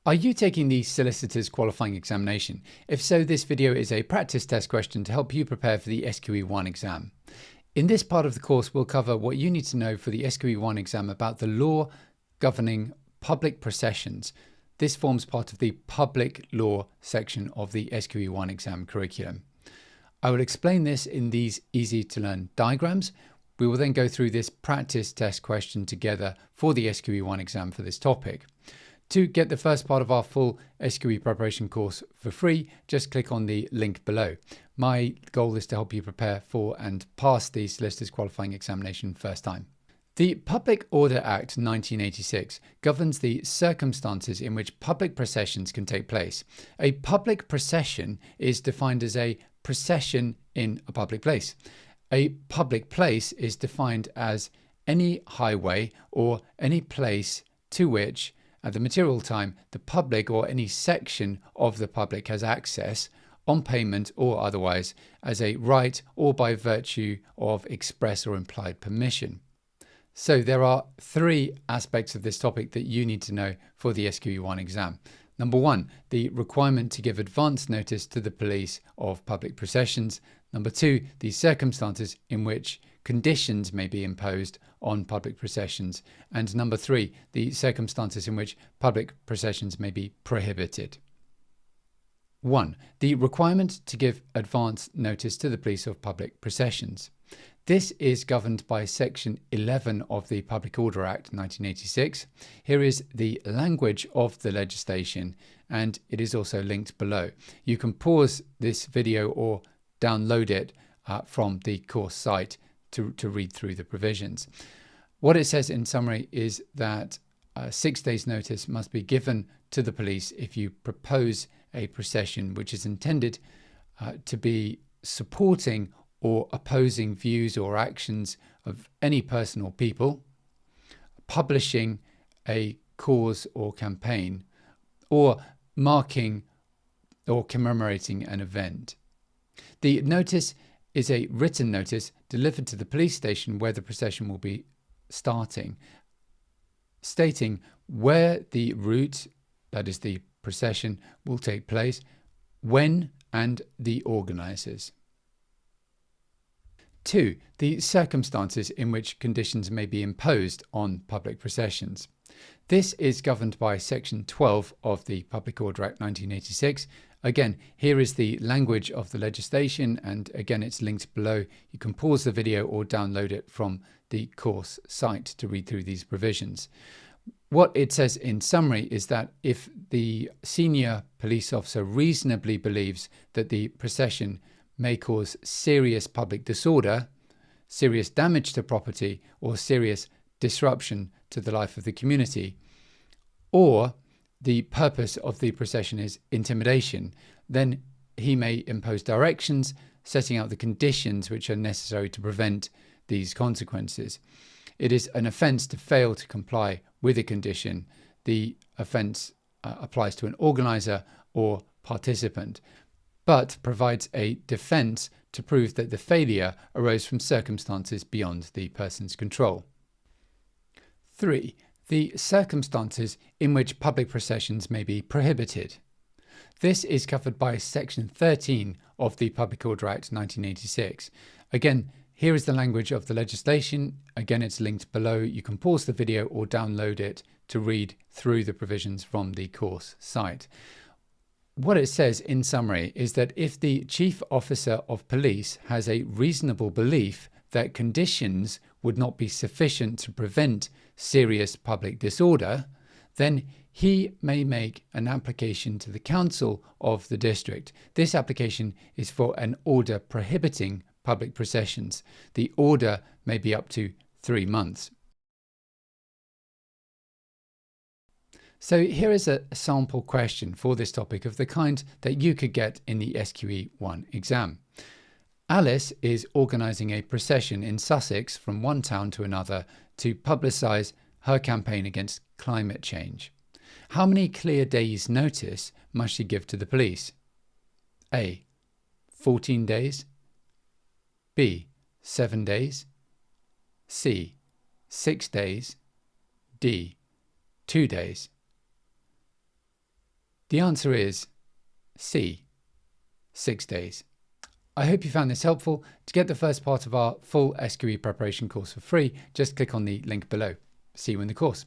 Are you taking the solicitor's qualifying examination? If so, this video is a practice test question to help you prepare for the SQE1 exam. In this part of the course, we'll cover what you need to know for the SQE1 exam about the law governing public processions. This forms part of the public law section of the SQE1 exam curriculum. I will explain this in these easy to learn diagrams. We will then go through this practice test question together for the SQE1 exam for this topic. To get the first part of our full SQE preparation course for free, just click on the link below. My goal is to help you prepare for and pass the solicitor's qualifying examination first time. The Public Order Act 1986 governs the circumstances in which public processions can take place. A public procession is defined as a procession in a public place. A public place is defined as any highway or any place to which at the material time the public or any section of the public has access on payment or otherwise as a right or by virtue of express or implied permission. So there are three aspects of this topic that you need to know for the SQE1 exam. Number one, the requirement to give advance notice to the police of public processions. Number two, the circumstances in which conditions may be imposed on public processions. And number three, the circumstances in which public processions may be prohibited. 1. The requirement to give advance notice to the police of public processions. This is governed by Section 11 of the Public Order Act 1986. Here is the language of the legislation, and it is also linked below. You can pause this video or download it from the course site to read through the provisions. What it says in summary is that 6 days notice must be given to the police if you propose a procession which is intended to be supporting or opposing views or actions of any person or people, publishing a cause or campaign, or marking or commemorating an event. The notice is a written notice delivered to the police station where the procession will be starting, stating where the route, that is the procession, will take place, when, and the organisers. 2. The circumstances in which conditions may be imposed on public processions. This is governed by Section 12 of the Public Order Act 1986. Again, here is the language of the legislation, and again, it's linked below. You can pause the video or download it from the course site to read through these provisions. What it says in summary is that if the senior police officer reasonably believes that the procession may cause serious public disorder, serious damage to property, or serious disruption to the life of the community, or the purpose of the procession is intimidation, then he may impose directions setting out the conditions which are necessary to prevent these consequences. It is an offence to fail to comply with a condition. The offence applies to an organiser or participant, but provides a defence to prove that the failure arose from circumstances beyond the person's control. 3. The circumstances in which public processions may be prohibited. This is covered by Section 13 of the Public Order Act 1986. Again, here is the language of the legislation. Again, it's linked below. You can pause the video or download it to read through the provisions from the course site. What it says in summary is that if the Chief Officer of Police has a reasonable belief that conditions would not be sufficient to prevent serious public disorder, then he may make an application to the council of the district. This application is for an order prohibiting public processions. The order may be up to 3 months. So here is a sample question for this topic of the kind that you could get in the SQE1 exam. Alice is organising a procession in Sussex from one town to another to publicise her campaign against climate change. How many clear days' notice must she give to the police? A. 14 days. B. 7 days. C. 6 days. D. 2 days. The answer is C, 6 days. I hope you found this helpful. To get the first part of our full SQE preparation course for free, just click on the link below. See you in the course.